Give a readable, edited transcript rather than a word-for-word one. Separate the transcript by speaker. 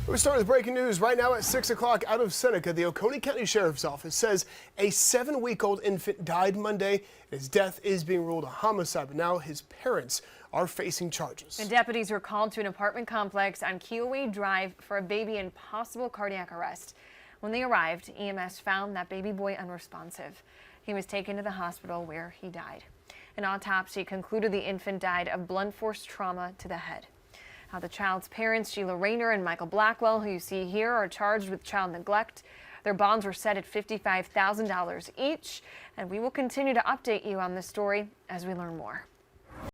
Speaker 1: We start with breaking news right now at 6 o'clock out of Seneca. The Oconee County Sheriff's Office says a 7-week-old infant died Monday. His death is being ruled a homicide, but now his parents are facing charges.
Speaker 2: And deputies were called to an apartment complex on Kioway Drive for a baby in possible cardiac arrest. When they arrived, EMS found that baby boy unresponsive. He was taken to the hospital where he died. An autopsy concluded the infant died of blunt force trauma to the head. Now, the child's parents, Sheila Rayner and Michael Blackwell, who you see here, are charged with child neglect. Their bonds were set at $55,000 each, and we will continue to update you on this story as we learn more.